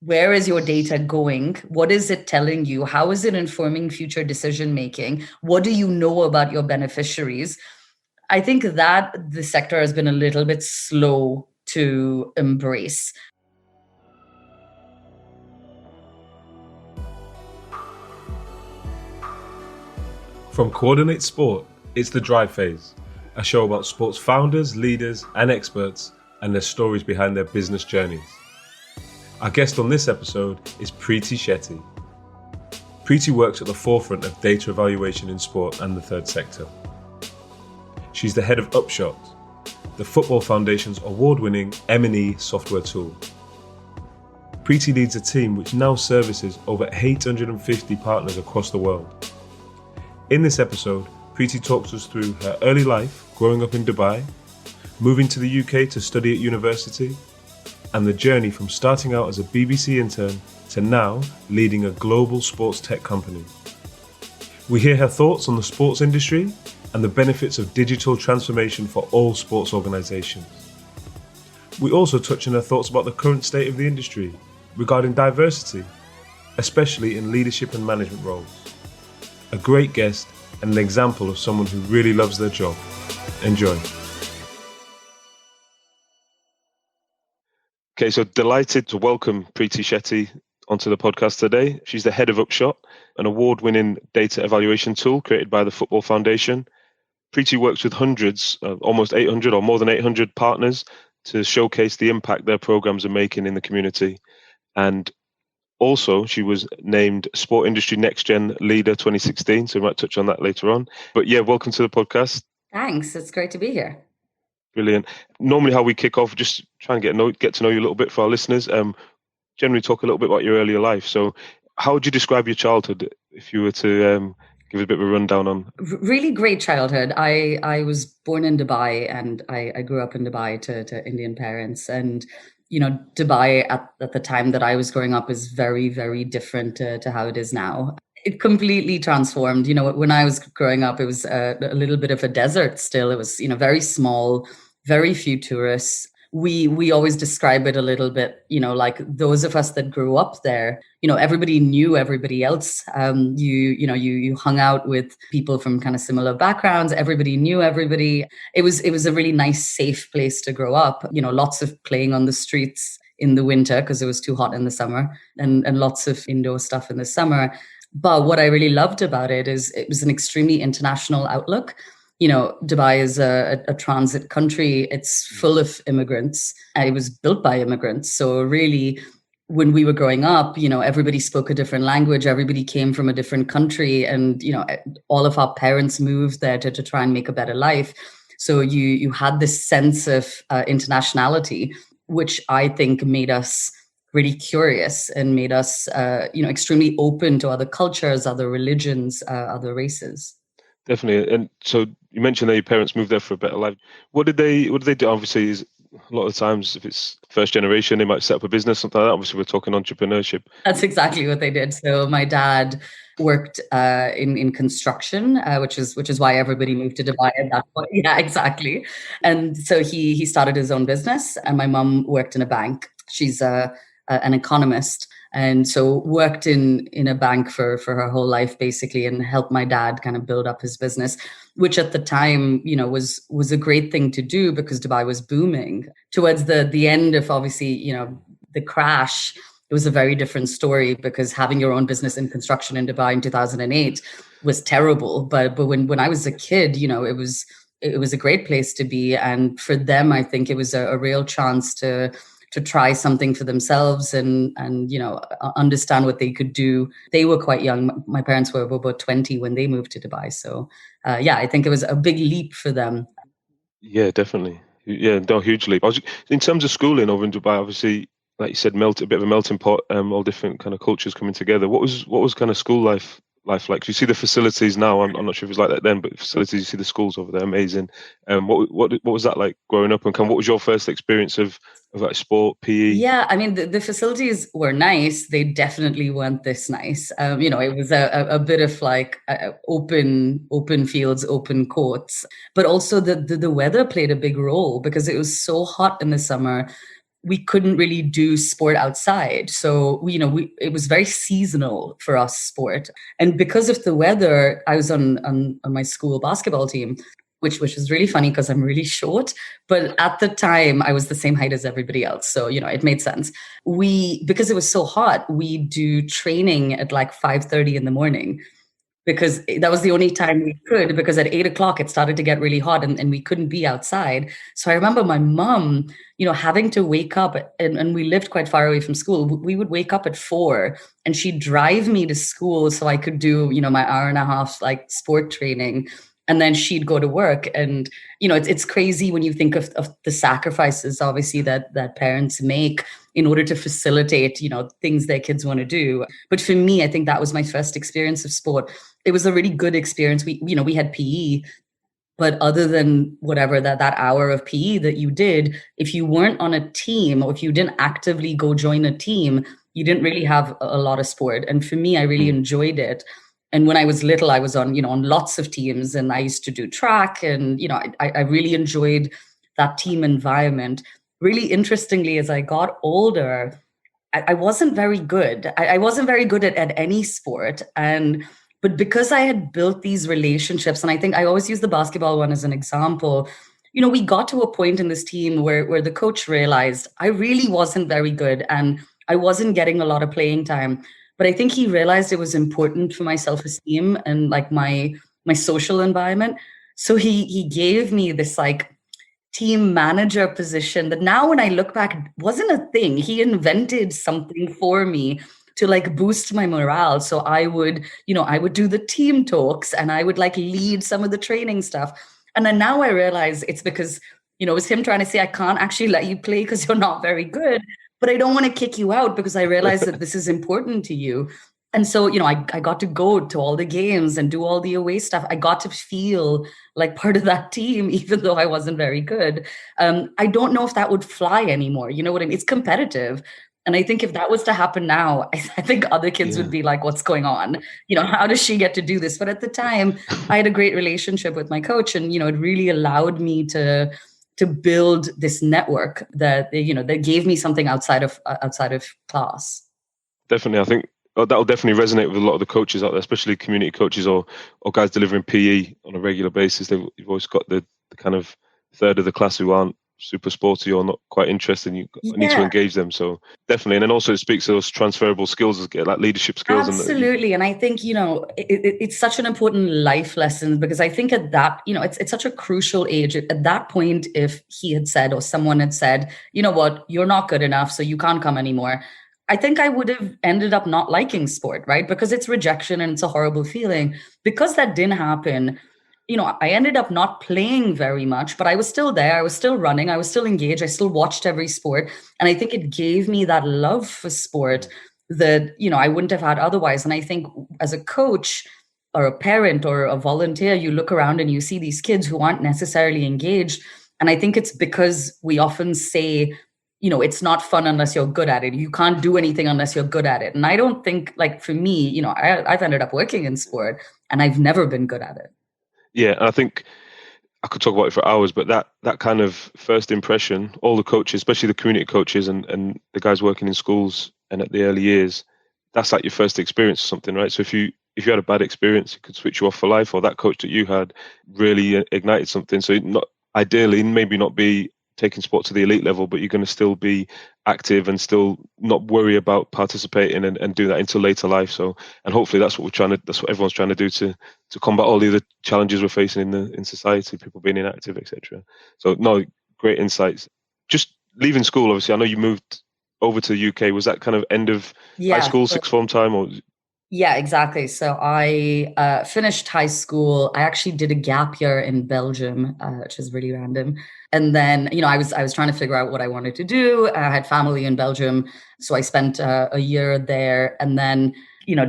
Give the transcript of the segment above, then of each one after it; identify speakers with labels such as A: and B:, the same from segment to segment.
A: Where is your data going? What is it telling you? How is it informing future decision making? What do you know about your beneficiaries? I think that the sector has been a little bit slow to embrace.
B: From Coordinate Sport, it's The Drive Phase, a show about sports founders, leaders, and experts and their stories behind their business journeys. Our guest on this episode is Preeti Shetty. Preeti works at the forefront of data evaluation in sport and the third sector. She's the head of Upshot, the Football Foundation's award-winning M&E software tool. Preeti leads a team which now services over 850 partners across the world. In this episode, Preeti talks us through her early life growing up in Dubai, moving to the UK to study at university, and the journey from starting out as a BBC intern to now leading a global sports tech company. We hear her thoughts on the sports industry and the benefits of digital transformation for all sports organisations. We also touch on her thoughts about the current state of the industry regarding diversity, especially in leadership and management roles. A great guest and an example of someone who really loves their job. Enjoy. Okay, so delighted to welcome Preeti Shetty onto the podcast today. She's the head of Upshot, an award-winning data evaluation tool created by the Football Foundation. Preeti works with hundreds, almost 800 or more than 800 partners to showcase the impact their programs are making in the community. And also, she was named Sport Industry Next Gen Leader 2016, so we might touch on that later on. But yeah, welcome to the podcast.
A: Thanks, it's great to be here.
B: Brilliant. Normally how we kick off, just try and get to know you a little bit for our listeners. Generally talk a little bit about your earlier life. So how would you describe your childhood if you were to give a bit of a rundown on?
A: Really great childhood. I was born in Dubai and I grew up in Dubai to Indian parents. And you know, Dubai at the time that I was growing up is very, very different to how it is now. It completely transformed. You know, when I was growing up, it was a little bit of a desert still. It was, you know, very small, very few tourists. We always describe it a little bit, you know, like those of us that grew up there, you know, everybody knew everybody else. You hung out with people from kind of similar backgrounds. Everybody knew everybody. It was a really nice, safe place to grow up. You know, lots of playing on the streets in the winter because it was too hot in the summer, and lots of indoor stuff in the summer. But what I really loved about it is it was an extremely international outlook. You know, Dubai is a transit country. It's full of immigrants. It was built by immigrants. So really, when we were growing up, you know, everybody spoke a different language. Everybody came from a different country. And, you know, all of our parents moved there to try and make a better life. So you had this sense of internationality, which I think made us really curious and made us, extremely open to other cultures, other religions, other races.
B: Definitely. And so you mentioned that your parents moved there for a better life. What did they do? Obviously, a lot of times, if it's first generation, they might set up a business, something like that. Obviously, we're talking entrepreneurship.
A: That's exactly what they did. So my dad worked in construction, which is why everybody moved to Dubai at that point. Yeah, exactly. And so he started his own business, and my mum worked in a bank. She's an economist. And so worked in a bank for her whole life, basically, and helped my dad kind of build up his business, which at the time, you know, was a great thing to do because Dubai was booming. Towards the end of, obviously, you know, the crash, it was a very different story because having your own business in construction in Dubai in 2008 was terrible. But when I was a kid, you know, it was a great place to be. And for them, I think it was a real chance to try something for themselves and you know, understand what they could do. They were quite young. My parents were about 20 when they moved to Dubai. So I think it was a big leap for them.
B: Yeah, definitely. Yeah, no, huge leap. In terms of schooling over in Dubai, obviously, like you said, a bit of a melting pot, all different kind of cultures coming together. What was kind of school life like? You see the facilities now. I'm not sure if it was like that then, but the facilities, you see the schools over there, amazing. What was that like growing up, and what was your first experience of like sport, PE?
A: Yeah, I mean, the facilities were nice. They definitely weren't this nice. You know, it was a bit of like open fields, open courts, but also the weather played a big role because it was so hot in the summer. we couldn't really do sport outside. So it was very seasonal for us, sport. And because of the weather, I was on my school basketball team, which is really funny because I'm really short. But at the time, I was the same height as everybody else. So, it made sense. Because it was so hot, we do training at like 5:30 in the morning, because that was the only time we could, because at 8 o'clock it started to get really hot, and we couldn't be outside. So I remember my mom, having to wake up, and we lived quite far away from school. We would wake up at 4, and she'd drive me to school so I could do, my hour and a half like sport training. And then she'd go to work. And, it's crazy when you think of the sacrifices, obviously, that parents make in order to facilitate, things their kids want to do. But for me, I think that was my first experience of sport. It was a really good experience. We had PE, but other than whatever that hour of PE that you did, if you weren't on a team, or if you didn't actively go join a team, you didn't really have a lot of sport. And for me, I really enjoyed it. And when I was little, I was on lots of teams, and I used to do track, and I really enjoyed that team environment. Really interestingly, as I got older, I wasn't very good. I wasn't very good at any sport. But because I had built these relationships, and I think I always use the basketball one as an example, we got to a point in this team where the coach realized I really wasn't very good, and I wasn't getting a lot of playing time. But I think he realized it was important for my self-esteem and like my social environment. So he gave me this like team manager position that now when I look back wasn't a thing. He invented something for me to like boost my morale. So I would do the team talks, and I would like lead some of the training stuff. And then now I realize it's because, it was him trying to say, I can't actually let you play because you're not very good, but I don't want to kick you out because I realize that this is important to you. And so, I got to go to all the games and do all the away stuff. I got to feel like part of that team, even though I wasn't very good. I don't know if that would fly anymore. You know what I mean? It's competitive. And I think if that was to happen now, I think other kids would be like, what's going on? How does she get to do this? But at the time, I had a great relationship with my coach, and, it really allowed me to build this network that, that gave me something outside of class.
B: Definitely. I think that'll definitely resonate with a lot of the coaches out there, especially community coaches or guys delivering PE on a regular basis. You've always got the kind of third of the class who aren't super sporty or not quite interested, and you need to engage them. So definitely. And then also it speaks to those transferable skills, like leadership skills.
A: Absolutely. And I think, it's such an important life lesson, because I think at that, it's such a crucial age. At that point, if he had said, or someone had said, you know what, you're not good enough, so you can't come anymore, I think I would have ended up not liking sport, right? Because it's rejection and it's a horrible feeling. Because that didn't happen, I ended up not playing very much, but I was still there. I was still running. I was still engaged. I still watched every sport. And I think it gave me that love for sport that, I wouldn't have had otherwise. And I think as a coach or a parent or a volunteer, you look around and you see these kids who aren't necessarily engaged. And I think it's because we often say, it's not fun unless you're good at it. You can't do anything unless you're good at it. And I don't think, like, for me, I've ended up working in sport and I've never been good at it.
B: Yeah, and I think I could talk about it for hours, but that kind of first impression, all the coaches, especially the community coaches and the guys working in schools and at the early years, that's like your first experience or something, right? So if you had a bad experience, it could switch you off for life, or that coach that you had really ignited something. So not ideally, maybe not be taking sport to the elite level, but you're going to still be active and still not worry about participating and do that until later life. So, and hopefully that's what everyone's trying to do to combat all the other challenges we're facing in society, people being inactive, etc. So no, great insights. Just leaving school, obviously, I know you moved over to the UK. Was that kind of end of high school, sixth form time, or?
A: Yeah, exactly. So I finished high school. I actually did a gap year in Belgium, which is really random. And then, I was trying to figure out what I wanted to do. I had family in Belgium, so I spent a year there, and then,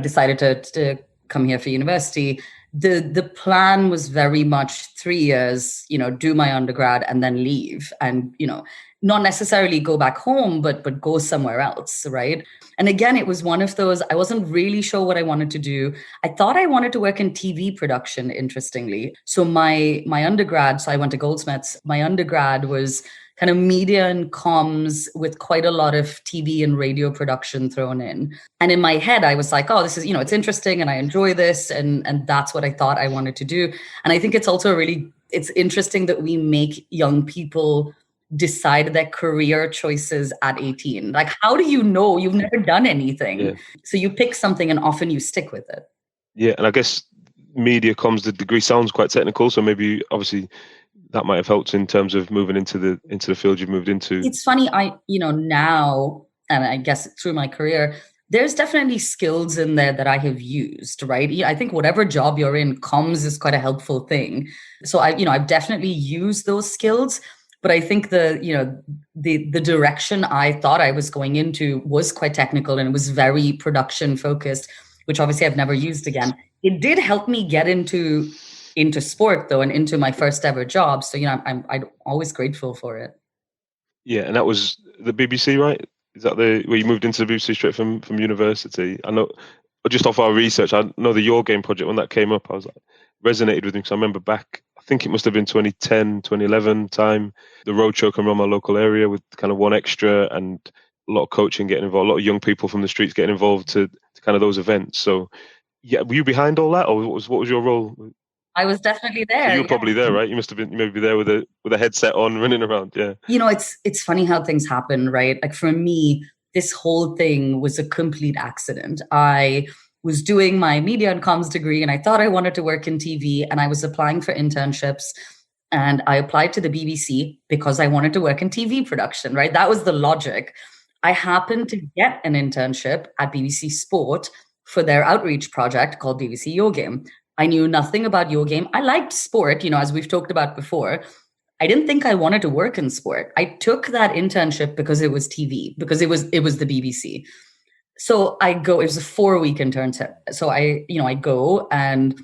A: decided to come here for university. The plan was very much 3 years, do my undergrad and then leave, and not necessarily go back home, but go somewhere else, right? And again, it was one of those, I wasn't really sure what I wanted to do. I thought I wanted to work in TV production, interestingly. So my undergrad, so I went to Goldsmiths. My undergrad was, kind of media and comms with quite a lot of TV and radio production thrown in. And in my head, I was like, oh, this is, it's interesting and I enjoy this. And that's what I thought I wanted to do. And I think it's also it's interesting that we make young people decide their career choices at 18. Like, how do you know? You've never done anything.
B: Yeah.
A: So you pick something and often you stick with it.
B: Yeah, and I guess media comms, the degree sounds quite technical, so maybe obviously that might have helped in terms of moving into the field you've moved into.
A: It's funny, now, and I guess through my career, there's definitely skills in there that I have used, right? I think whatever job you're in, comms is quite a helpful thing. So I've definitely used those skills, but I think the direction I thought I was going into was quite technical and it was very production focused, which obviously I've never used again. It did help me get into sport though, and into my first ever job. So, I'm always grateful for it.
B: Yeah, and that was the BBC, right? Is that where you moved into the BBC straight from university? I know, just off our research, I know the Your Game project, when that came up, I was like, resonated with me because I remember back, I think it must have been 2010, 2011 time, the roadshow come around my local area with kind of one extra and a lot of coaching getting involved, a lot of young people from the streets getting involved to kind of those events. So, yeah, were you behind all that, or what was your role?
A: I was definitely there.
B: So you were probably there, right? You must have been maybe there with a headset on, running around. Yeah.
A: It's funny how things happen, right? Like for me, this whole thing was a complete accident. I was doing my media and comms degree and I thought I wanted to work in TV and I was applying for internships and I applied to the BBC because I wanted to work in TV production, right? That was the logic. I happened to get an internship at BBC Sport for their outreach project called BBC Your Game. I knew nothing about Your Game. I liked sport, as we've talked about before. I didn't think I wanted to work in sport. I took that internship because it was TV, because it was the BBC. So I go, it was a 4-week internship. So I go and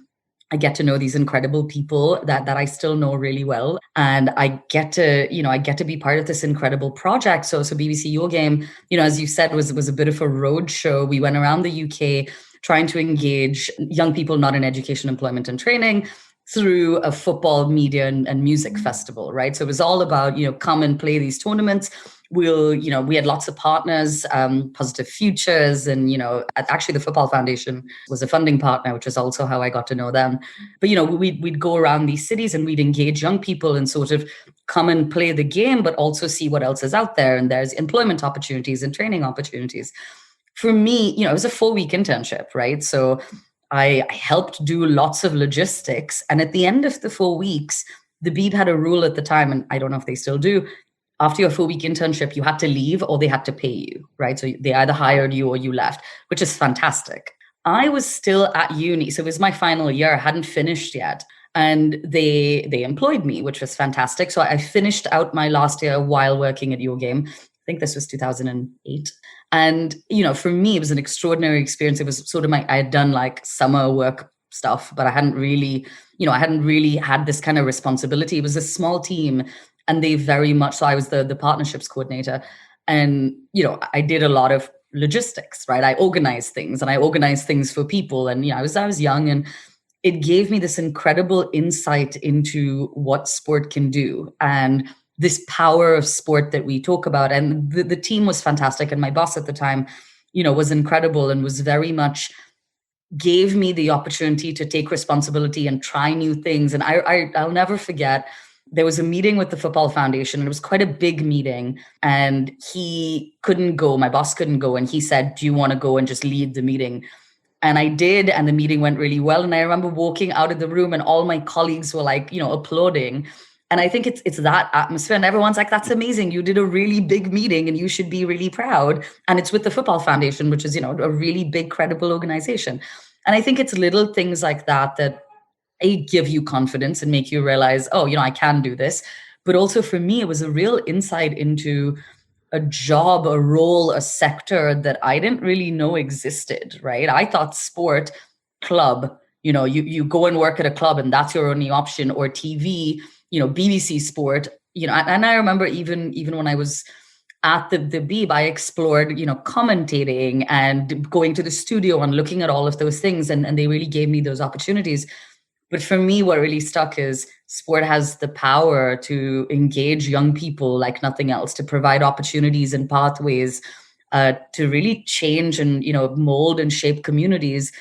A: I get to know these incredible people that I still know really well. And I get to be part of this incredible project. So BBC Your Game, as you said, was a bit of a road show. We went around the UK trying to engage young people not in education, employment, and training through a football, media, and music festival, right? So it was all about, come and play these tournaments. We had lots of partners, Positive Futures, and, actually the Football Foundation was a funding partner, which is also how I got to know them. But, we'd go around these cities and we'd engage young people and sort of come and play the game, but also see what else is out there. And there's employment opportunities and training opportunities. For me, it was a 4-week internship, right? So I helped do lots of logistics. And at the end of the 4 weeks, the Beeb had a rule at the time, and I don't know if they still do. After your 4-week internship, you had to leave or they had to pay you, right? So they either hired you or you left, which is fantastic. I was still at uni. So it was my final year. I hadn't finished yet. And they employed me, which was fantastic. So I finished out my last year while working at Your Game. I think this was 2008. And, for me, it was an extraordinary experience. It was sort of I had done like summer work stuff, but I hadn't really had this kind of responsibility. It was a small team and they very much, so I was the partnerships coordinator. And, I did a lot of logistics, right? I organized things and I organized things for people. And, I was young and it gave me this incredible insight into what sport can do. And this power of sport that we talk about. And the team was fantastic. And my boss at the time, was incredible and was very much gave me the opportunity to take responsibility and try new things. And I'll never forget, there was a meeting with the Football Foundation and it was quite a big meeting and he couldn't go, my boss couldn't go. And he said, do you want to go and just lead the meeting? And I did, and the meeting went really well. And I remember walking out of the room and all my colleagues were like, applauding. And I think it's that atmosphere. And everyone's like, that's amazing. You did a really big meeting and you should be really proud. And it's with the Football Foundation, which is, a really big, credible organization. And I think it's little things like that give you confidence and make you realize, oh, I can do this. But also for me, it was a real insight into a job, a role, a sector that I didn't really know existed, right? I thought sport, club, you go and work at a club and that's your only option, or TV, BBC Sport, and I remember even when I was at the Beeb, I explored, commentating and going to the studio and looking at all of those things. And they really gave me those opportunities. But for me, what really stuck is sport has the power to engage young people like nothing else, to provide opportunities and pathways, to really change and mold and shape communities.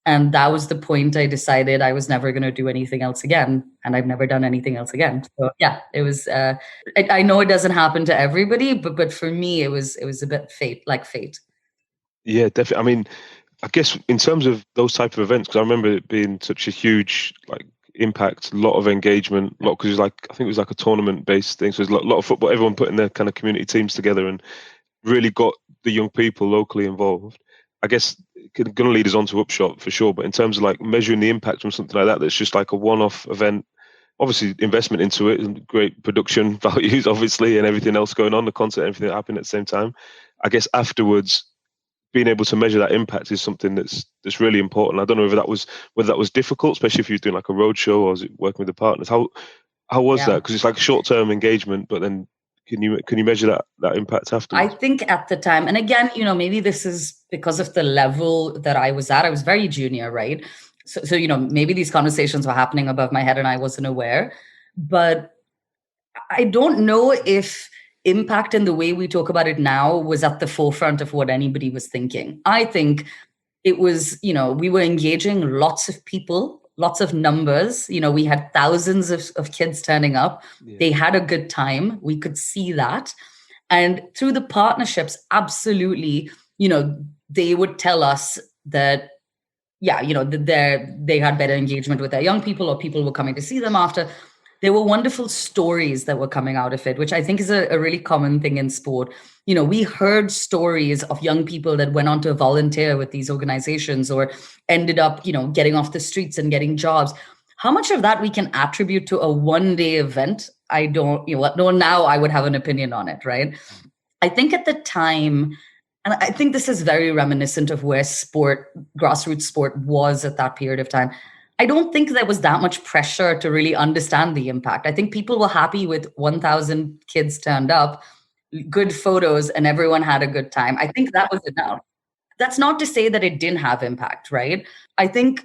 A: And that was the point I decided I was never going to do anything else again. And I've never done anything else again. So yeah, it was, I know it doesn't happen to everybody, but for me, it was a bit fate.
B: Yeah, definitely. I mean, I guess in terms of those type of events, because I remember it being such a huge like impact, a lot of engagement, a lot because I think it was like a tournament based thing. So there's a lot of football, everyone putting their kind of community teams together and really got the young people locally involved. I guess it's going to lead us on to Upshot for sure. But in terms of like measuring the impact from something like that, that's just like a one-off event. Obviously, investment into it and great production values, obviously, and everything else going on, the concert, everything that happened at the same time. I guess afterwards, being able to measure that impact is something that's really important. I don't know whether that was difficult, especially if you're doing like a road show or was it working with the partners. How was that?
A: Yeah.
B: Because it's like short term engagement, but then can you measure that impact
A: I
B: afterwards?
A: think at the time, and again, maybe this is because of the level that I was at. I was very junior, right? So maybe these conversations were happening above my head and I wasn't aware. But I don't know if impact in the way we talk about it now was at the forefront of what anybody was thinking. I think it was, we were engaging lots of people, lots of numbers. We had thousands of kids turning up.
B: Yeah.
A: They had a good time. We could see that. And through the partnerships, absolutely, they would tell us that, yeah, they had better engagement with their young people, or people were coming to see them after. There were wonderful stories that were coming out of it, which I think is a really common thing in sport. We heard stories of young people that went on to volunteer with these organizations or ended up, getting off the streets and getting jobs. How much of that we can attribute to a one-day event? I don't, no, now I would have an opinion on it, right? I think at the time, and I think this is very reminiscent of where grassroots sport was at that period of time. I don't think there was that much pressure to really understand the impact. I think people were happy with 1,000 kids turned up, good photos, and everyone had a good time. I think that was enough. That's not to say that it didn't have impact, right? I think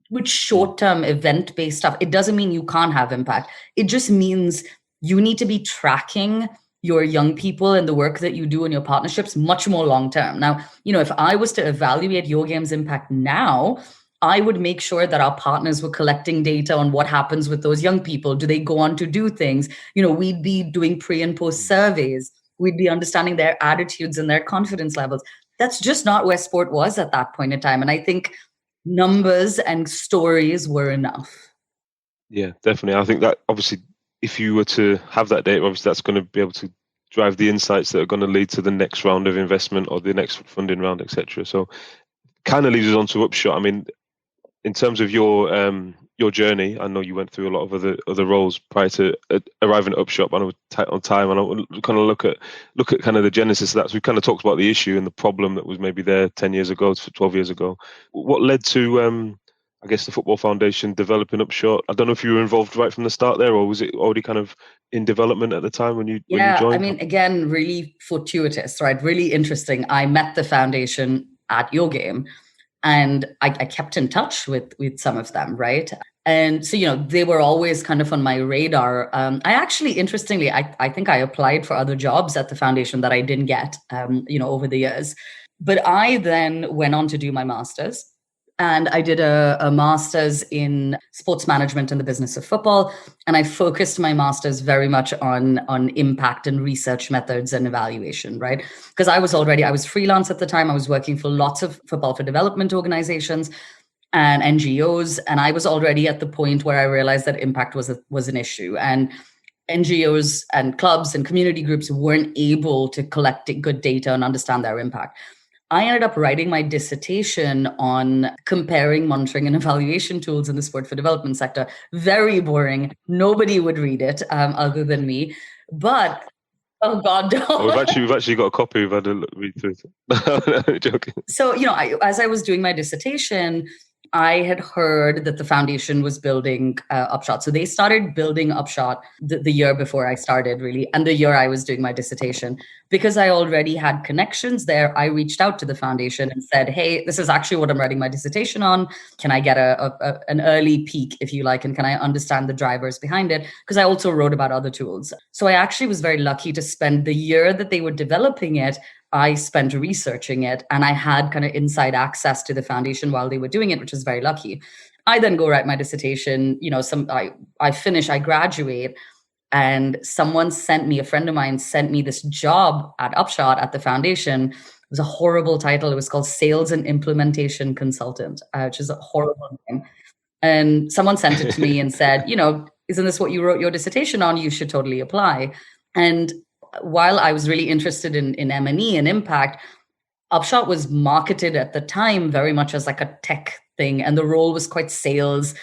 A: with short-term event-based stuff, it doesn't mean you can't have impact. It just means you need to be tracking your young people and the work that you do in your partnerships much more long-term. Now, if I was to evaluate Your Game's impact now, I would make sure that our partners were collecting data on what happens with those young people. Do they go on to do things? We'd be doing pre and post surveys. We'd be understanding their attitudes and their confidence levels. That's just not where sport was at that point in time. And I think numbers and stories were enough.
B: Yeah, definitely. I think that obviously, if you were to have that data, obviously that's going to be able to drive the insights that are going to lead to the next round of investment or the next funding round, etc. So, kind of leads us on to Upshot. I mean, in terms of your journey, I know you went through a lot of other roles prior to arriving at Upshot. I know tight on time, and I want to kind of look at kind of the genesis of that. So we kind of talked about the issue and the problem that was maybe there 10 years ago, 12 years ago. What led to I guess the Football Foundation developing Upshot? I don't know if you were involved right from the start there, or was it already kind of in development at the time when you
A: Yeah, I
B: joined?
A: mean, again, really fortuitous, right? Really interesting. I met the foundation at Your Game, and I kept in touch with some of them, right? And so they were always kind of on my radar. I actually, interestingly, I think I applied for other jobs at the foundation that I didn't get, over the years. But I then went on to do my master's. And I did a master's in sports management and the business of football. And I focused my master's very much on impact and research methods and evaluation, right? Because I was freelance at the time. I was working for lots of football for development organizations and NGOs. And I was already at the point where I realized that impact was an issue. And NGOs and clubs and community groups weren't able to collect good data and understand their impact. I ended up writing my dissertation on comparing monitoring and evaluation tools in the sport for development sector. Very boring. Nobody would read it other than me. But oh God,
B: Oh, we've actually got a copy. We've had a read through it. Joking.
A: So as I was doing my dissertation, I had heard that the foundation was building Upshot. So they started building Upshot the year before I started, really, and the year I was doing my dissertation. Because I already had connections there, I reached out to the foundation and said, hey, this is actually what I'm writing my dissertation on. Can I get an early peek, if you like, and can I understand the drivers behind it? Because I also wrote about other tools. So I actually was very lucky to spend the year that they were developing it. I spent researching it, and I had kind of inside access to the foundation while they were doing it, which was very lucky. I then go write my dissertation, I finish, I graduate, and a friend of mine sent me this job at Upshot at the foundation. It was a horrible title. It was called Sales and Implementation Consultant, which is a horrible name. And someone sent it to me and said, isn't this what you wrote your dissertation on? You should totally apply. And while I was really interested in M&E and impact, Upshot was marketed at the time very much as like a tech thing, and the role was quite sales.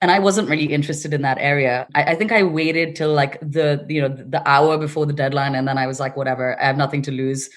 A: And I wasn't really interested in that area. I think I waited till like the hour before the deadline, and then I was like, whatever, I have nothing to lose.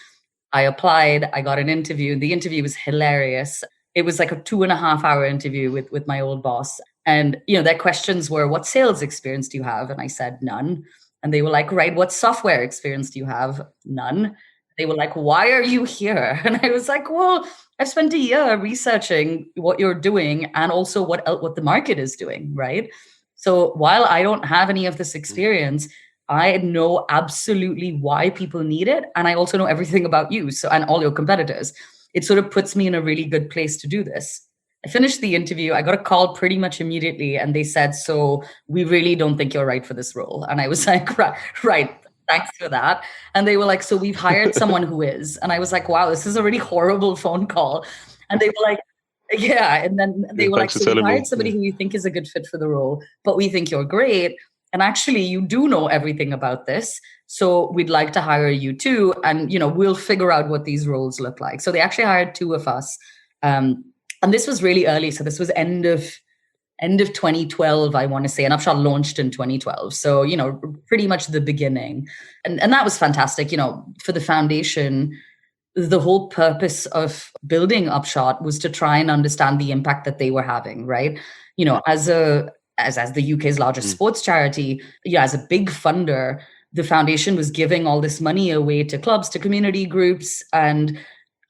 A: I applied, I got an interview. The interview was hilarious. It was like a 2.5 hour interview with my old boss. And their questions were, what sales experience do you have? And I said, none. And they were like, right, what software experience do you have? None. They were like, why are you here? And I was like, well, I've spent a year researching what you're doing and also what the market is doing, right? So while I don't have any of this experience, I know absolutely why people need it. And I also know everything about you and all your competitors. It sort of puts me in a really good place to do this. I finished the interview. I got a call pretty much immediately, and they said, so we really don't think you're right for this role. And I was like, right. Thanks for that. And they were like, so we've hired someone who is. And I was like, wow, this is a really horrible phone call. And they were like, yeah. And then they were like, so we hired somebody who we think is a good fit for the role, but we think you're great. And actually, you do know everything about this. So we'd like to hire you too. And, we'll figure out what these roles look like. So they actually hired two of us. And this was really early. So this was end of 2012, I want to say, and Upshot launched in 2012. So, pretty much the beginning. And that was fantastic. For the foundation, the whole purpose of building Upshot was to try and understand the impact that they were having, right? As the UK's largest sports charity, as a big funder, the foundation was giving all this money away to clubs, to community groups, and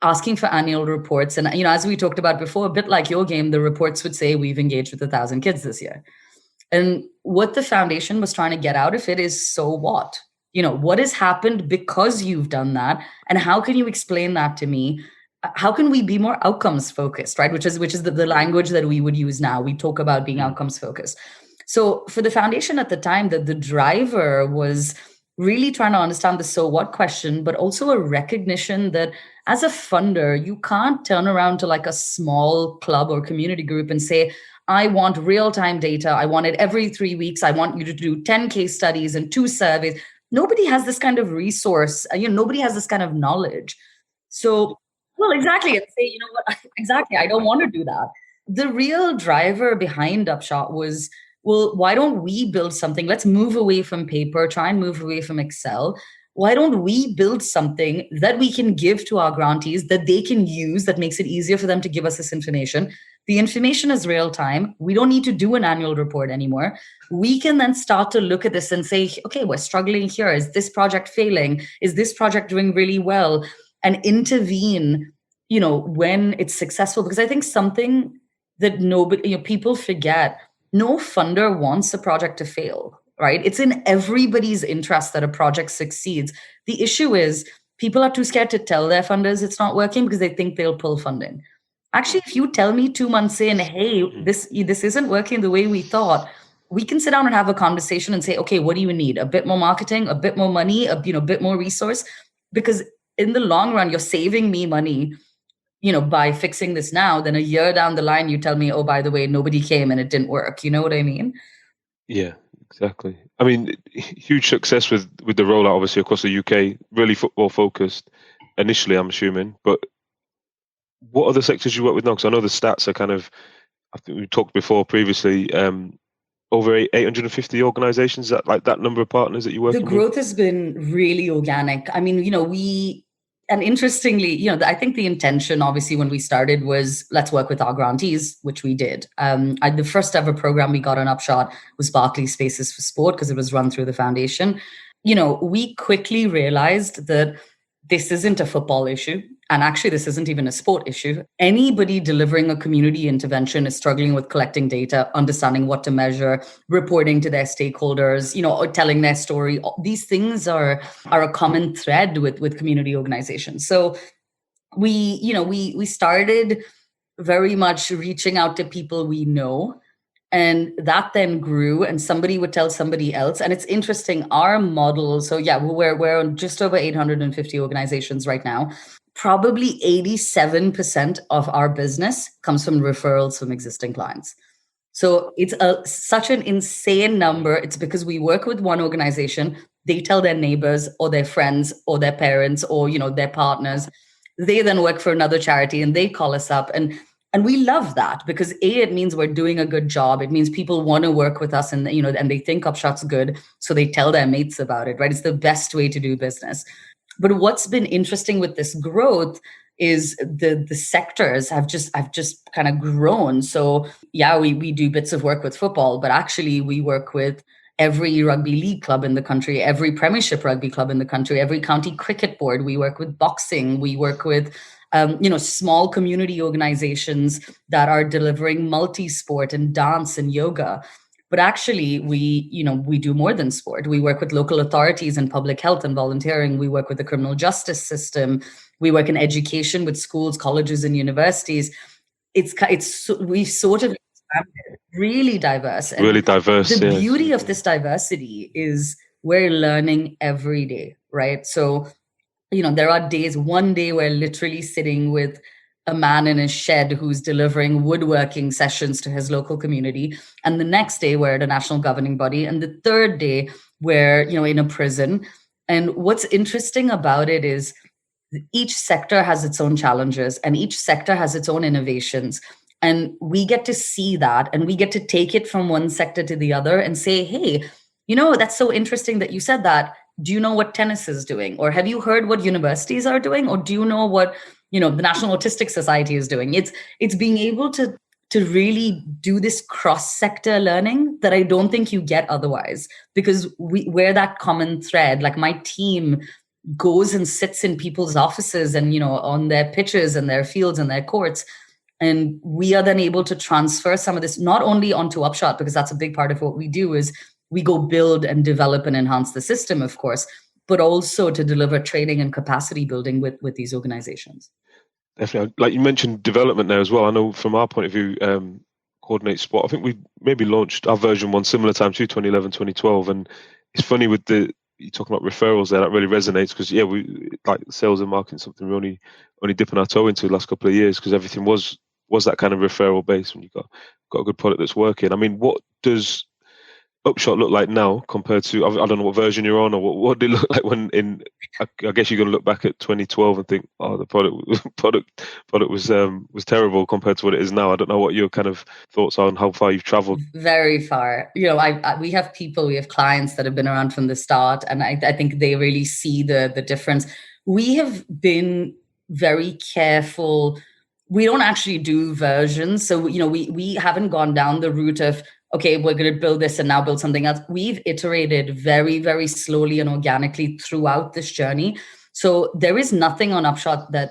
A: asking for annual reports. And, as we talked about before, a bit like your game, the reports would say we've engaged with 1,000 kids this year. And what the foundation was trying to get out of it is, so what? What has happened because you've done that? And how can you explain that to me? How can we be more outcomes focused, right? Which is the language that we would use now. We talk about being outcomes focused. So for the foundation at the time, the driver was really trying to understand the so what question, but also a recognition that as a funder, you can't turn around to like a small club or community group and say, I want real-time data. I want it every 3 weeks. I want you to do 10 case studies and 2 surveys. Nobody has this kind of resource. Nobody has this kind of knowledge. So, well, exactly. And say, you know what, exactly, I don't want to do that. The real driver behind Upshot was, well, why don't we build something? Let's move away from paper, try and move away from Excel. Why don't we build something that we can give to our grantees that they can use, that makes it easier for them to give us this information? The information is real time. We don't need to do an annual report anymore. We can then start to look at this and say, okay, we're struggling here. Is this project failing? Is this project doing really well? And intervene, when it's successful. Because I think something that people forget, no funder wants a project to fail, right? It's in everybody's interest that a project succeeds. The issue is people are too scared to tell their funders it's not working because they think they'll pull funding. Actually, if you tell me 2 months in, hey, this isn't working the way we thought, we can sit down and have a conversation and say, okay, what do you need? A bit more marketing, a bit more money, a bit more resource? Because in the long run, you're saving me money, by fixing this now. Then a year down the line, you tell me, oh, by the way, nobody came and it didn't work. You know what I mean?
B: Yeah, exactly. I mean, huge success with the rollout, obviously, across the UK, really football focused initially, I'm assuming. But what other sectors you work with now? Because I know the stats are kind of, I think we talked before previously, over 850 organizations, that number of partners that you work with?
A: The growth has been really organic. I mean, And interestingly, I think the intention, obviously, when we started was let's work with our grantees, which we did. The first ever program we got on Upshot was Barclays Spaces for Sport because it was run through the foundation. We quickly realized that this isn't a football issue. And actually, this isn't even a sport issue. Anybody delivering a community intervention is struggling with collecting data, understanding what to measure, reporting to their stakeholders, or telling their story. These things are a common thread with community organizations. So we started very much reaching out to people we know. And that then grew, and somebody would tell somebody else. And it's interesting, our model. So yeah, we're on just over 850 organizations right now. Probably 87% of our business comes from referrals from existing clients. So it's such an insane number. It's because we work with one organization, they tell their neighbors or their friends or their parents or their partners. They then work for another charity and they call us up. And we love that because it means we're doing a good job. It means people want to work with us and they think Upshot's good. So they tell their mates about it, right? It's the best way to do business. But what's been interesting with this growth is the sectors have just kind of grown. So yeah, we do bits of work with football, but actually we work with every rugby league club in the country, every Premiership rugby club in the country, every county cricket board. We work with boxing. We work with small community organizations that are delivering multi-sport and dance and yoga. But actually, we do more than sport. We work with local authorities in public health and volunteering. We work with the criminal justice system. We work in education with schools, colleges, and universities. We sort of really diverse. And
B: really diverse.
A: The beauty of this diversity is we're learning every day, right? So, there are days, one day we're literally sitting with a man in his shed who's delivering woodworking sessions to his local community. And the next day we're at a national governing body. And the third day we're, in a prison. And what's interesting about it is each sector has its own challenges and each sector has its own innovations. And we get to see that and we get to take it from one sector to the other and say, hey, that's so interesting that you said that. Do you know what tennis is doing? Or have you heard what universities are doing? Or do you know what, the National Autistic Society is doing? It's being able to really do this cross-sector learning that I don't think you get otherwise, because we're that common thread. Like my team goes and sits in people's offices and, on their pitches and their fields and their courts. And we are then able to transfer some of this not only onto Upshot, because that's a big part of what we do is we go build and develop and enhance the system, of course, but also to deliver training and capacity building with these organizations.
B: Definitely. Like you mentioned development there as well. I know from our point of view, Coordinate Sport, I think we maybe launched our version 1 similar time to 2011, 2012. And it's funny with you're talking about referrals there, that really resonates because, we like sales and marketing, something we're only dipping our toe into the last couple of years because everything was that kind of referral base when you got a good product that's working. I mean, what does Upshot look like now compared to, I don't know what version you're on, or what did it look like when I guess you're going to look back at 2012 and think, oh, the product was terrible compared to what it is now. I don't know what your kind of thoughts are on how far you've traveled.
A: Very far. We have clients that have been around from the start, and I think they really see the difference. We have been very careful. We don't actually do versions. So, we haven't gone down the route of, okay, we're going to build this and now build something else. We've iterated very, very slowly and organically throughout this journey. So there is nothing on Upshot that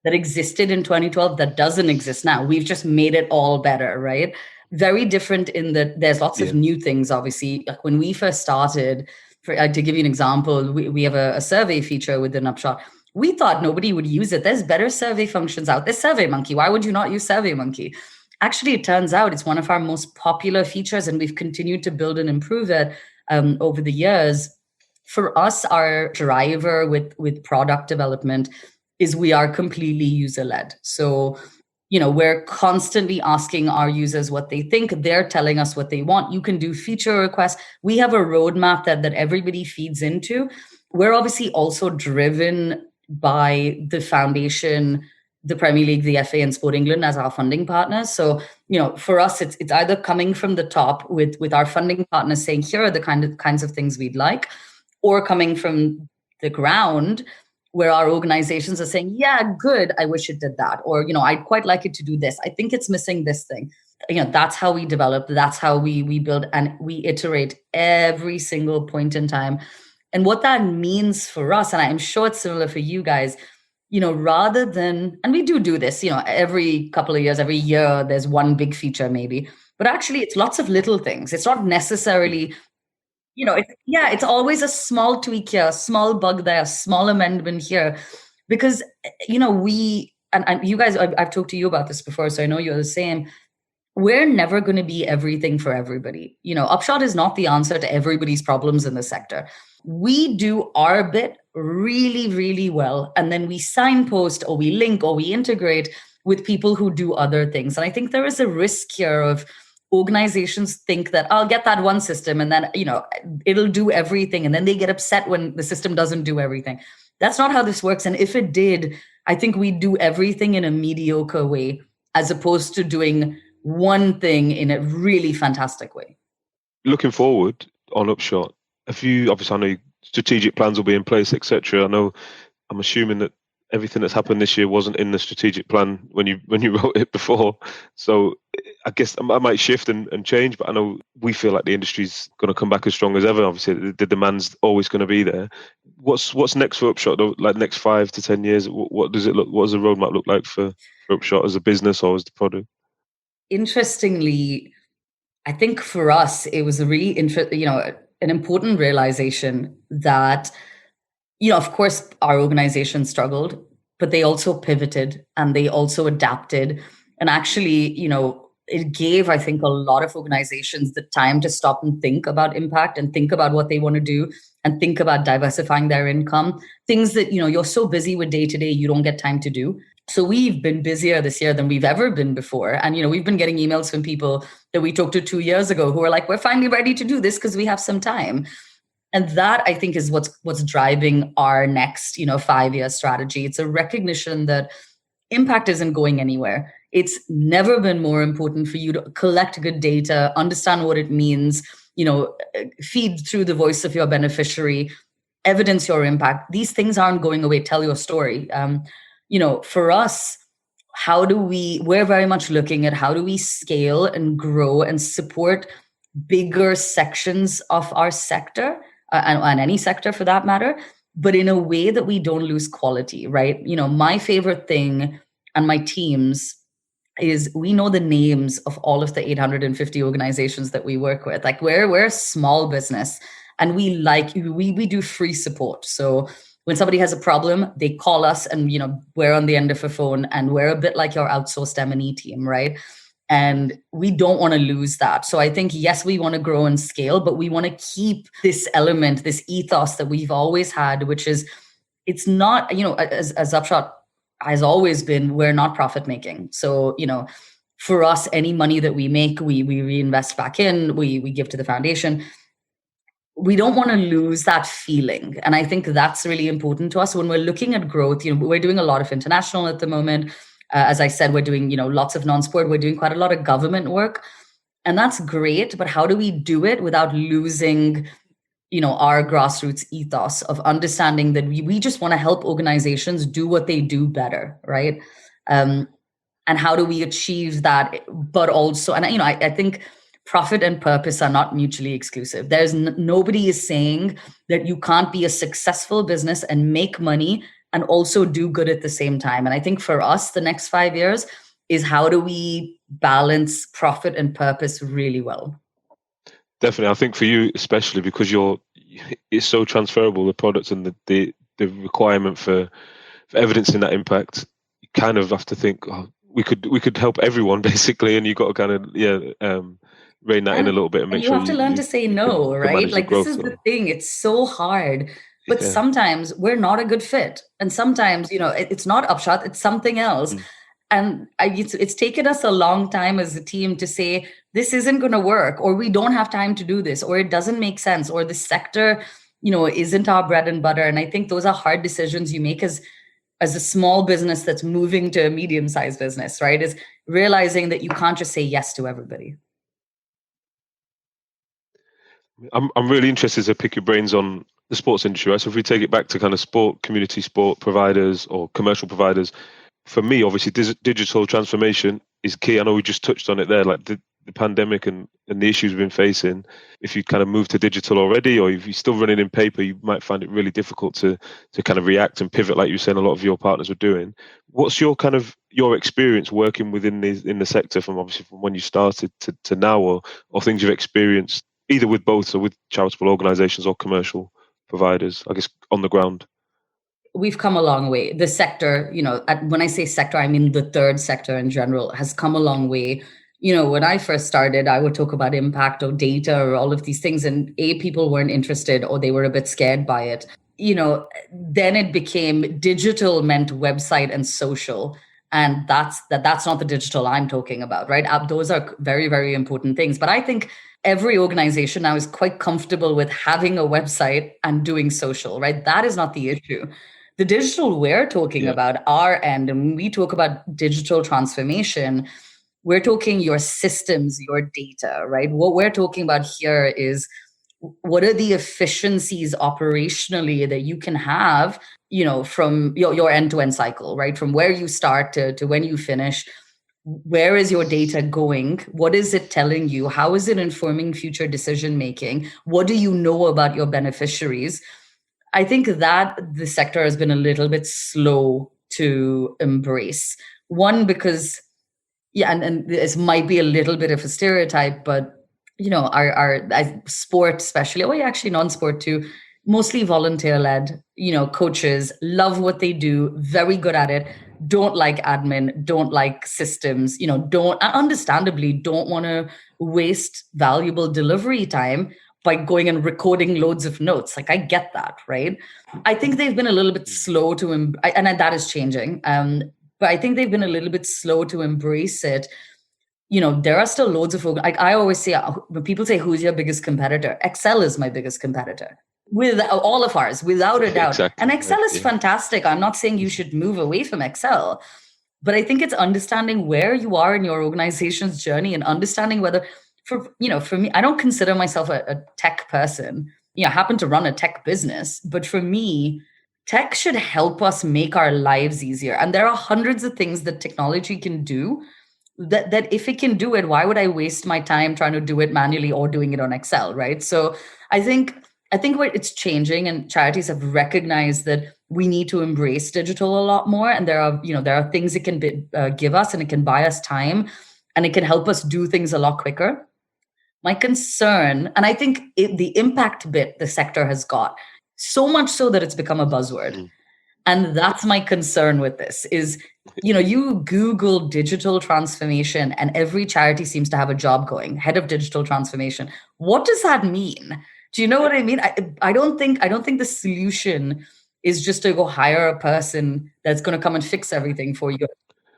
A: existed in 2012 that doesn't exist now. We've just made it all better, right? Very different in that there's lots of new things, obviously. Like when we first started, to give you an example, we have a survey feature within Upshot. We thought nobody would use it. There's better survey functions out. There's SurveyMonkey. Why would you not use SurveyMonkey? Actually, it turns out it's one of our most popular features, and we've continued to build and improve it over the years. For us, our driver with product development is we are completely user-led. So, we're constantly asking our users what they think. They're telling us what they want. You can do feature requests. We have a roadmap that everybody feeds into. We're obviously also driven by the foundation, the Premier League, the FA, and Sport England as our funding partners. So, for us, it's either coming from the top with our funding partners saying, here are the kinds of things we'd like, or coming from the ground where our organizations are saying, yeah, good, I wish it did that. Or, I'd quite like it to do this. I think it's missing this thing. That's how we develop. That's how we build, and we iterate every single point in time. And what that means for us, and I'm sure it's similar for you guys, rather than, and we do this, every couple of years, every year, there's one big feature maybe, but actually it's lots of little things. It's not necessarily, it's always a small tweak here, a small bug there, a small amendment here, because, and you guys, I've talked to you about this before, so I know you're the same. We're never going to be everything for everybody. Upshot is not the answer to everybody's problems in the sector. We do our bit really, really well. And then we signpost or we link or we integrate with people who do other things. And I think there is a risk here of organizations think that I'll get that one system and then, it'll do everything. And then they get upset when the system doesn't do everything. That's not how this works. And if it did, I think we'd do everything in a mediocre way as opposed to doing one thing in a really fantastic way.
C: Looking forward on Upshot, obviously I know strategic plans will be in place, etc. I'm assuming that everything that's happened this year wasn't in the strategic plan when you wrote it before. So I guess I might shift and change, but I know we feel like the industry's going to come back as strong as ever. Obviously, the demand's always going to be there. What's next for Upshot? Though? Like next 5 to 10 years, what does it look? What does the roadmap look like for Upshot as a business or as the product?
A: Interestingly, I think for us, it was a really an important realization that, of course, our organization struggled, but they also pivoted and they also adapted. And actually, it gave, I think, a lot of organizations the time to stop and think about impact and think about what they want to do and think about diversifying their income. Things that, you're so busy with day to day, you don't get time to do. So we've been busier this year than we've ever been before. And, we've been getting emails from people that we talked to 2 years ago who are like, we're finally ready to do this because we have some time. And that, I think, is what's driving our next, 5-year strategy. It's a recognition that impact isn't going anywhere. It's never been more important for you to collect good data, understand what it means, feed through the voice of your beneficiary, evidence your impact. These things aren't going away. Tell your story. For us, we're very much looking at how do we scale and grow and support bigger sections of our sector and any sector for that matter, but in a way that we don't lose quality, right? My favorite thing and my teams is we know the names of all of the 850 organizations that we work with. Like we're a small business and we do free support. So when somebody has a problem, they call us and, we're on the end of a phone and we're a bit like your outsourced M&E team, right? And we don't want to lose that. So I think, yes, we want to grow and scale, but we want to keep this element, this ethos that we've always had, which is, it's not, as Upshot has always been, we're not profit making. So, for us, any money that we make, we reinvest back in, we give to the foundation. We don't want to lose that feeling. And I think that's really important to us when we're looking at growth. We're doing a lot of international at the moment. As I said, we're doing, lots of non-sport. We're doing quite a lot of government work. And that's great. But how do we do it without losing, our grassroots ethos of understanding that we just want to help organizations do what they do better, right? And how do we achieve that? But also, and I think profit and purpose are not mutually exclusive. There's nobody is saying that you can't be a successful business and make money and also do good at the same time. And I think for us, the next 5 years is how do we balance profit and purpose really well?
C: Definitely. I think for you, especially because it's so transferable, the products and the requirement for evidencing that impact, you kind of have to think, we could help everyone basically. And you've got to kind of, rein that in a little bit and make sure
A: you have to learn to say no, right? Like this is the thing. It's so hard. But sometimes we're not a good fit. And sometimes, it's not Upshot, it's something else. And it's taken us a long time as a team to say, this isn't going to work, or we don't have time to do this, or it doesn't make sense, or the sector, isn't our bread and butter. And I think those are hard decisions you make as a small business that's moving to a medium-sized business, right? Is realizing that you can't just say yes to everybody.
C: I'm really interested to pick your brains on the sports industry, right? So if we take it back to kind of sport, community sport providers or commercial providers, for me, obviously, digital transformation is key. I know we just touched on it there, like the pandemic and the issues we've been facing. If you kind of move to digital already, or if you're still running in paper, you might find it really difficult to kind of react and pivot, like you were saying a lot of your partners were doing. What's your kind of your experience working within in the sector from obviously from when you started to now, or things you've experienced either with both, or with charitable organisations or commercial providers, I guess, on the ground?
A: We've come a long way. The sector, when I say sector, I mean the third sector in general has come a long way. When I first started, I would talk about impact or data or all of these things, and people weren't interested or they were a bit scared by it. Then it became digital meant website and social. And that's not the digital I'm talking about, right? Those are very, very important things. But I think every organization now is quite comfortable with having a website and doing social, right? That is not the issue. The digital we're talking about, our end, and when we talk about digital transformation, we're talking your systems, your data, right? What we're talking about here is what are the efficiencies operationally that you can have, from your end-to-end cycle, right? From where you start to when you finish. Where is your data going? What is it telling you? How is it informing future decision making? What do you know about your beneficiaries? I think that the sector has been a little bit slow to embrace. One, because, and this might be a little bit of a stereotype, but our sport especially, actually non-sport too, mostly volunteer-led, coaches love what they do, very good at it, don't like admin, don't like systems, understandably don't want to waste valuable delivery time by going and recording loads of notes. Like, I get that, right? I think they've been a little bit slow to, and that is changing. But I think they've been a little bit slow to embrace it. There are still loads of, like I always say, when people say, who's your biggest competitor? Excel is my biggest competitor. With all of ours, without a doubt. Exactly. And Excel is fantastic. I'm not saying you should move away from Excel, but I think it's understanding where you are in your organization's journey and understanding whether, for me, I don't consider myself a tech person. I happen to run a tech business, but for me, tech should help us make our lives easier. And there are hundreds of things that technology can do that if it can do it, why would I waste my time trying to do it manually or doing it on Excel, right? So I think where it's changing, and charities have recognized that we need to embrace digital a lot more. And there are things it can give us, and it can buy us time, and it can help us do things a lot quicker. My concern, and I think the impact bit the sector has got, so much so that it's become a buzzword. And that's my concern with this is, you Google digital transformation and every charity seems to have a job going, head of digital transformation. What does that mean? Do you know what I mean? I don't think the solution is just to go hire a person that's going to come and fix everything for you.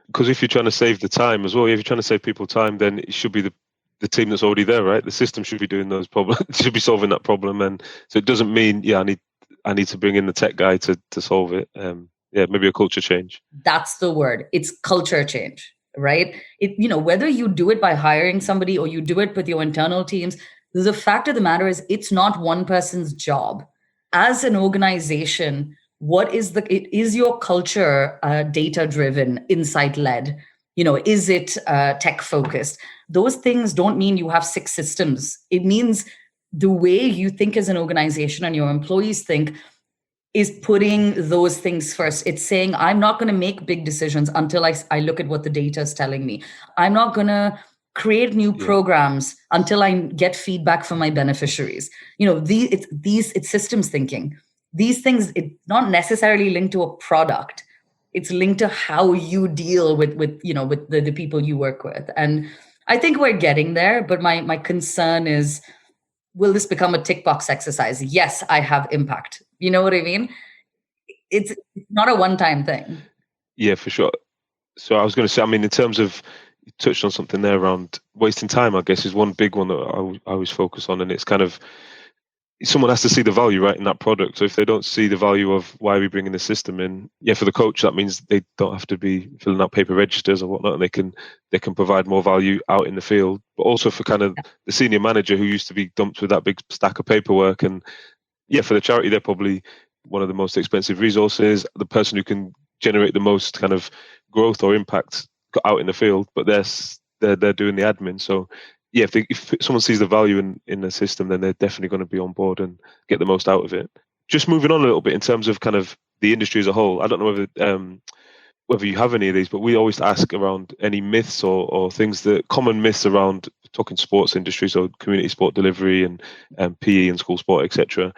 C: Because if you're trying to save the time as well, if you're trying to save people time, then it should be the team that's already there, right? The system should be doing those problems, should be solving that problem. And so it doesn't mean, I need to bring in the tech guy to solve it. Maybe a culture change.
A: That's the word. It's culture change, right? Whether you do it by hiring somebody or you do it with your internal teams, the fact of the matter is it's not one person's job. As an organization, is your culture data driven, insight led? Is it tech focused? Those things don't mean you have 6 systems. It means the way you think as an organization and your employees think is putting those things first. It's saying, I'm not going to make big decisions until I look at what the data is telling me. I'm not going to create new programs until I get feedback from my beneficiaries. It's systems thinking. These things, it's not necessarily linked to a product. It's linked to how you deal with the people you work with. And I think we're getting there, but my concern is, will this become a tick box exercise? Yes, I have impact. You know what I mean? It's not a one-time thing.
C: Yeah, for sure. So I was going to say, in terms of, you touched on something there around wasting time, I guess, is one big one that I always focus on. And it's kind of, someone has to see the value, right, in that product. So if they don't see the value of why we're bringing the system in, for the coach, that means they don't have to be filling out paper registers or whatnot, and they can provide more value out in the field. But also for kind of the senior manager who used to be dumped with that big stack of paperwork, and yeah, for the charity, they're probably one of the most expensive resources, the person who can generate the most kind of growth or impact out in the field, but they're doing the admin. So yeah, if someone sees the value in the system, then they're definitely going to be on board and get the most out of it. Just moving on a little bit in terms of kind of the industry as a whole. I don't know whether you have any of these, but we always ask around any myths or things that common myths around talking sports industry, so community sport delivery and PE and school sport, etc.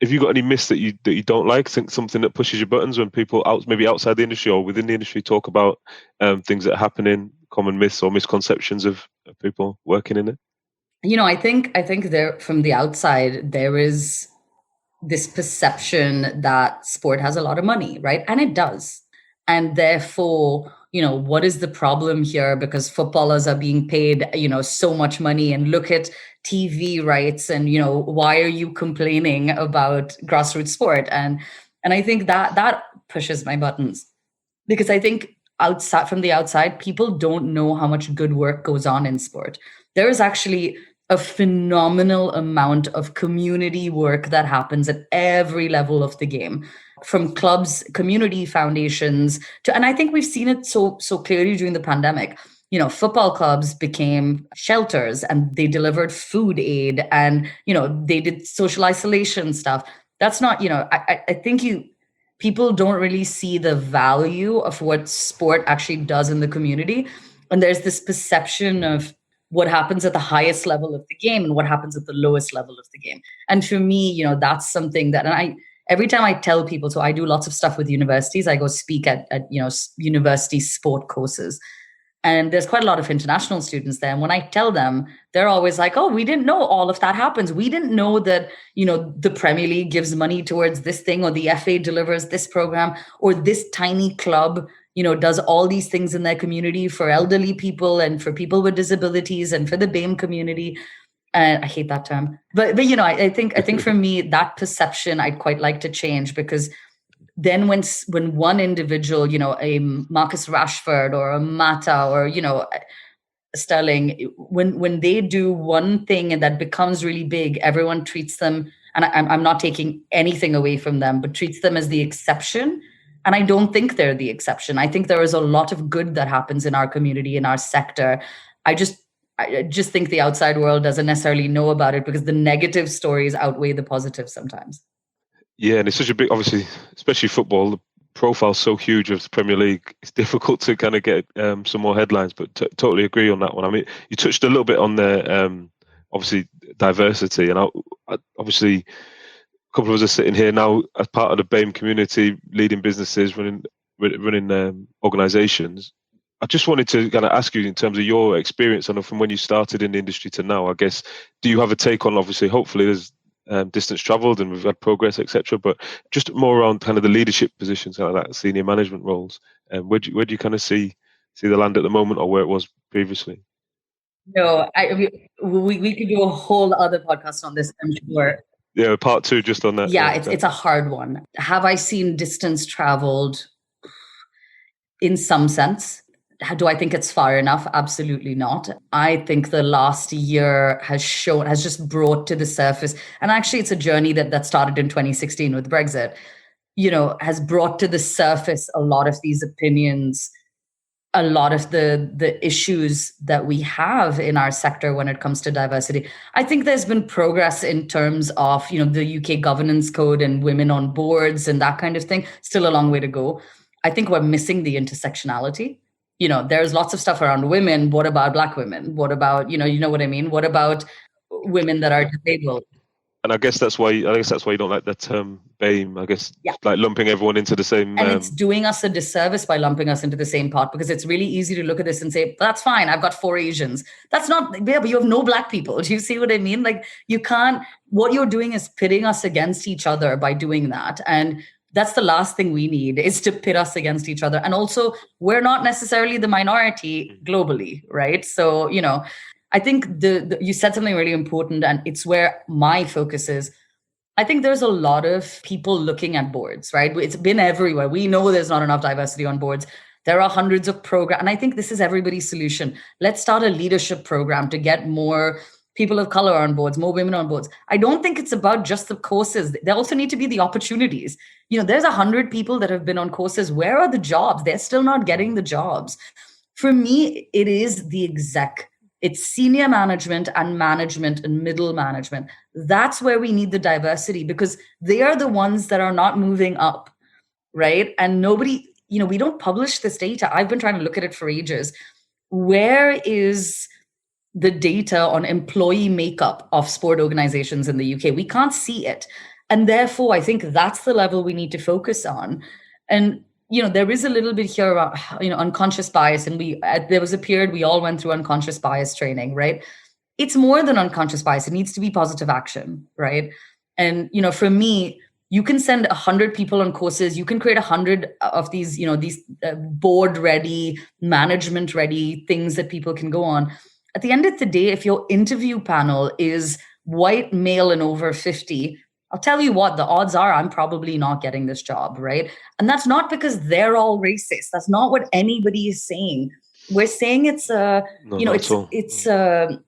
C: Have you got any myths that you don't like? Think something that pushes your buttons when people maybe outside the industry or within the industry talk about things that are happening, common myths or misconceptions of people working in it?
A: I think there, from the outside, there is this perception that sport has a lot of money, right? And it does. And therefore, what is the problem here? Because footballers are being paid, so much money, and look at TV rights, and why are you complaining about grassroots sport? And I think that pushes my buttons, because I think outside from the outside, people don't know how much good work goes on in sport. There is actually a phenomenal amount of community work that happens at every level of the game, from clubs, community foundations to, and I think we've seen it so clearly during the pandemic. Football clubs became shelters, and they delivered food aid, and they did social isolation stuff. That's not, I think people don't really see the value of what sport actually does in the community. And there's this perception of what happens at the highest level of the game and what happens at the lowest level of the game. And for me, that's something that, and every time I tell people, so I do lots of stuff with universities. I go speak at university sport courses. And there's quite a lot of international students there. And when I tell them, they're always like, oh, we didn't know all of that happens. We didn't know that, the Premier League gives money towards this thing, or the FA delivers this program, or this tiny club, does all these things in their community for elderly people and for people with disabilities and for the BAME community. And I hate that term. But I think for me, that perception I'd quite like to change, because then when one individual, a Marcus Rashford or a Mata or, Sterling, when they do one thing and that becomes really big, everyone treats them, and I'm not taking anything away from them, but treats them as the exception. And I don't think they're the exception. I think there is a lot of good that happens in our community, in our sector. I just think the outside world doesn't necessarily know about it, because the negative stories outweigh the positive sometimes.
C: Yeah, and it's such a big, obviously, especially football, the profile's so huge of the Premier League. It's difficult to kind of get some more headlines, but totally agree on that one. I mean, you touched a little bit on the, obviously, diversity. And obviously, a couple of us are sitting here now as part of the BAME community, leading businesses, running organizations. I just wanted to kind of ask you, in terms of your experience, I know from when you started in the industry to now, I guess, do you have a take on, obviously, hopefully there's distance traveled and we've had progress, etc., but just more around kind of the leadership positions, kind of that senior management roles, and where do you kind of see the land at the moment, or where it was previously?
A: No, we could do a whole other podcast on this, I'm sure.
C: Yeah, part two just on that.
A: Yeah, it's a hard one. Have I seen distance traveled? In some sense. Do I think it's far enough? Absolutely not. I think the last year has just brought to the surface, and actually it's a journey that started in 2016 with Brexit, has brought to the surface a lot of these opinions, a lot of the issues that we have in our sector when it comes to diversity. I think there's been progress in terms of, the UK governance code and women on boards and that kind of thing. Still a long way to go. I think we're missing the intersectionality. There's lots of stuff around women. What about Black women? What about, you know what I mean? What about women that are disabled?
C: And I guess that's why you don't like the term BAME. I guess,
A: yeah,
C: like lumping everyone into the same.
A: And it's doing us a disservice by lumping us into the same pot, because it's really easy to look at this and say, that's fine, I've got 4 Asians. That's not, yeah, but you have no Black people. Do you see what I mean? Like, you can't, what you're doing is pitting us against each other by doing that. And that's the last thing we need, is to pit us against each other. And also, we're not necessarily the minority globally, right? So, I think you said something really important, and it's where my focus is. I think there's a lot of people looking at boards, right? It's been everywhere. We know there's not enough diversity on boards. There are hundreds of programs. And I think this is everybody's solution. Let's start a leadership program to get more people of color on boards, more women on boards. I don't think it's about just the courses. There also need to be the opportunities. There's 100 people that have been on courses. Where are the jobs? They're still not getting the jobs. For me, it is the exec. It's senior management and middle management. That's where we need the diversity, because they are the ones that are not moving up, right? And nobody, we don't publish this data. I've been trying to look at it for ages. Where is the data on employee makeup of sport organizations in the UK? We can't see it. And therefore, I think that's the level we need to focus on. And there is a little bit here about, unconscious bias. And there was a period we all went through unconscious bias training, right? It's more than unconscious bias. It needs to be positive action, right? And, for me, you can send 100 people on courses. You can create 100 of these, these board ready, management ready things that people can go on. At the end of the day, if your interview panel is white male and over 50, I'll tell you what, the odds are I'm probably not getting this job, right? And that's not because they're all racist. That's not what anybody is saying. We're saying it's it's a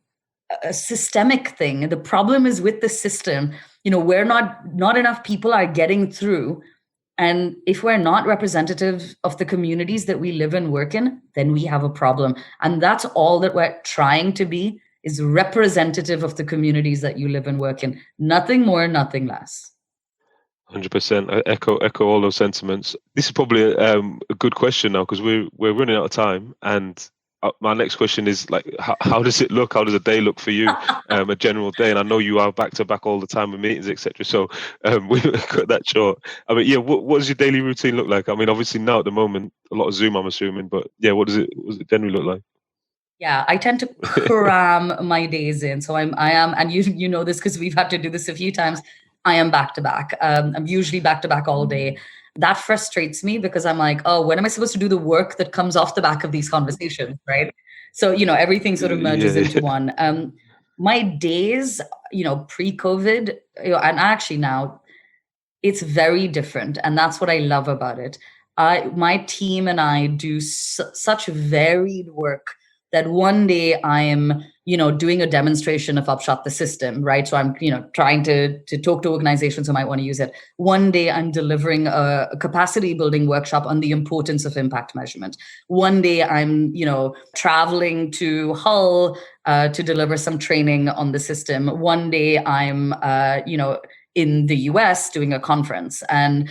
A: systemic thing. The problem is with the system. We're not enough people are getting through. And if we're not representative of the communities that we live and work in, then we have a problem. And that's all that we're trying to be, is representative of the communities that you live and work in. Nothing more, nothing less.
C: 100%. I echo all those sentiments. This is probably a good question now, because we're running out of time. And my next question is, like, how does it look? How does a day look for you? A general day, and I know you are back to back all the time with meetings, etc. So we cut that short. I mean, yeah, what does your daily routine look like? I mean, obviously now at the moment, a lot of Zoom, I'm assuming, but yeah, what does it generally look like?
A: Yeah, I tend to cram my days in. So I am, and you know this because we've had to do this a few times. I am back to back. I'm usually back to back all day. That frustrates me because I'm like, oh, when am I supposed to do the work that comes off the back of these conversations, right? So, everything sort of merges into one. My days, pre-COVID, and actually now, it's very different. And that's what I love about it. My team and I do such varied work that one day I'm, doing a demonstration of Upshot the system, right? So I'm, trying to talk to organizations who might want to use it. One day I'm delivering a capacity building workshop on the importance of impact measurement. One day I'm, traveling to Hull to deliver some training on the system. One day I'm, in the US doing a conference. And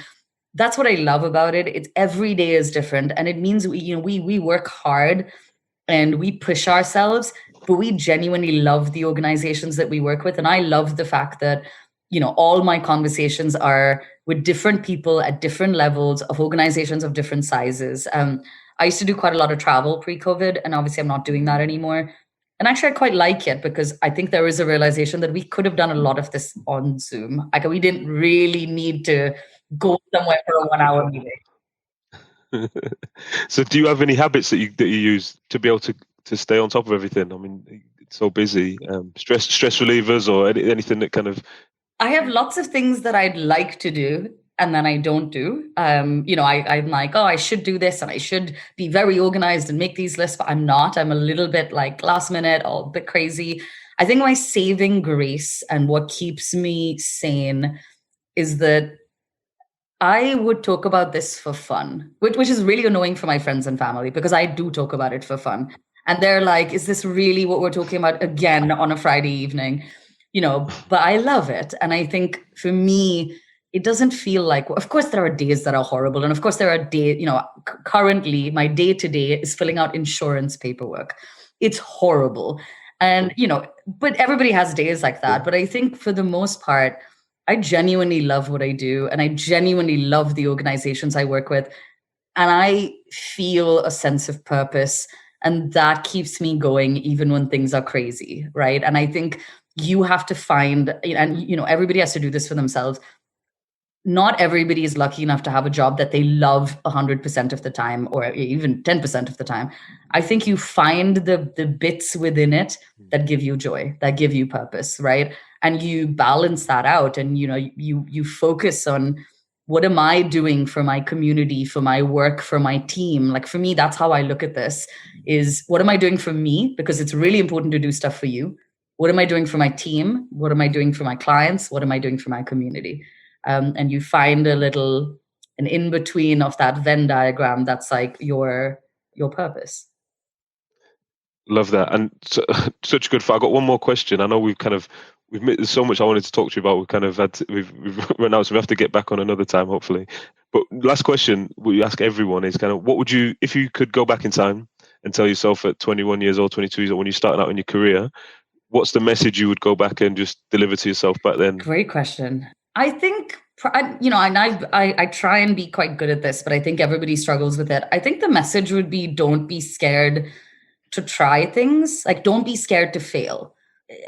A: that's what I love about it. It's every day is different. And it means we work hard and we push ourselves, but we genuinely love the organizations that we work with. And I love the fact that, all my conversations are with different people at different levels of organizations of different sizes. I used to do quite a lot of travel pre-COVID, and obviously I'm not doing that anymore. And actually I quite like it because I think there is a realization that we could have done a lot of this on Zoom. Like, we didn't really need to go somewhere for a 1-hour meeting.
C: So do you have any habits that you use to be able to stay on top of everything? I mean, it's so busy. Stress relievers or anything that kind of...
A: I have lots of things that I'd like to do and then I don't do. I'm like, oh, I should do this and I should be very organized and make these lists, but I'm not. I'm a little bit like last minute, all a bit crazy. I think my saving grace and what keeps me sane is that I would talk about this for fun, which is really annoying for my friends and family because I do talk about it for fun. And they're like, is this really what we're talking about again on a Friday evening? But I love it. And I think for me, it doesn't feel like, of course, there are days that are horrible. And of course, there are days, currently my day to day is filling out insurance paperwork. It's horrible. And, but everybody has days like that. But I think for the most part, I genuinely love what I do, and I genuinely love the organizations I work with, and I feel a sense of purpose, and that keeps me going even when things are crazy, right? And I think you have to find, and everybody has to do this for themselves. Not everybody is lucky enough to have a job that they love 100% of the time, or even 10% of the time. I think you find the bits within it that give you joy, that give you purpose, right? And you balance that out, and you focus on, what am I doing for my community, for my work, for my team? Like, for me, that's how I look at this, is what am I doing for me? Because it's really important to do stuff for you. what am I doing for my team? What am I doing for my clients? What am I doing for my community? And you find an in-between of that Venn diagram that's like your purpose.
C: Love that. And such good. I got one more question. I know there's so much I wanted to talk to you about. We've kind of we've run out, so we have to get back on another time, hopefully. But last question we ask everyone is kind of, what would you, if you could go back in time and tell yourself at 21 years old, 22 years old, when you started out in your career, what's the message you would go back and just deliver to yourself back then?
A: Great question. I think, and I try and be quite good at this, but I think everybody struggles with it. I think the message would be, don't be scared to try things. Like, don't be scared to fail.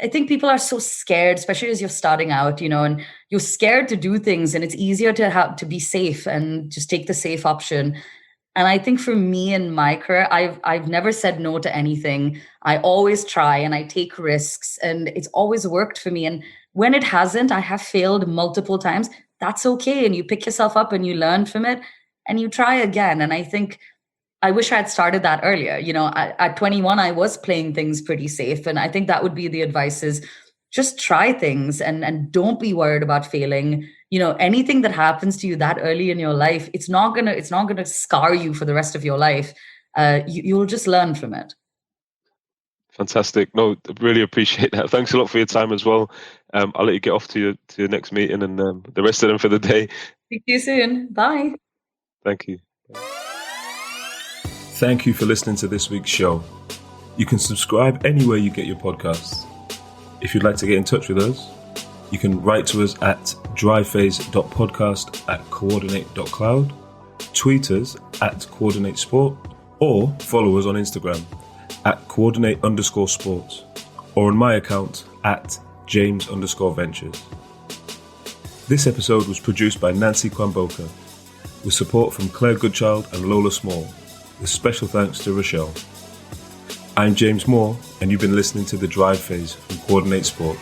A: I think people are so scared, especially as you're starting out, and you're scared to do things, and it's easier to be safe and just take the safe option. And I think for me in my career, I've never said no to anything. I always try and I take risks, and it's always worked for me. And when it hasn't, I have failed multiple times. That's okay. And you pick yourself up and you learn from it and you try again. And I think I wish I had started that earlier. At 21, I was playing things pretty safe. And I think that would be the advice, is just try things and don't be worried about failing. Anything that happens to you that early in your life, it's not gonna scar you for the rest of your life. You'll just learn from it.
C: Fantastic. No, really appreciate that. Thanks a lot for your time as well. I'll let you get off to your next meeting and the rest of them for the day.
A: Speak to you soon. Bye.
C: Thank you.
B: Thank you for listening to this week's show. You can subscribe anywhere you get your podcasts. If you'd like to get in touch with us, you can write to us at dryphase.podcast@coordinate.cloud, tweet us at coordinatesport, or follow us on Instagram at coordinate_sports, or on my account at James_ventures. This episode was produced by Nancy Kwamboka, with support from Claire Goodchild and Lola Small, with special thanks to Rochelle. I'm James Moore, and you've been listening to The Drive Phase from Coordinate Sport.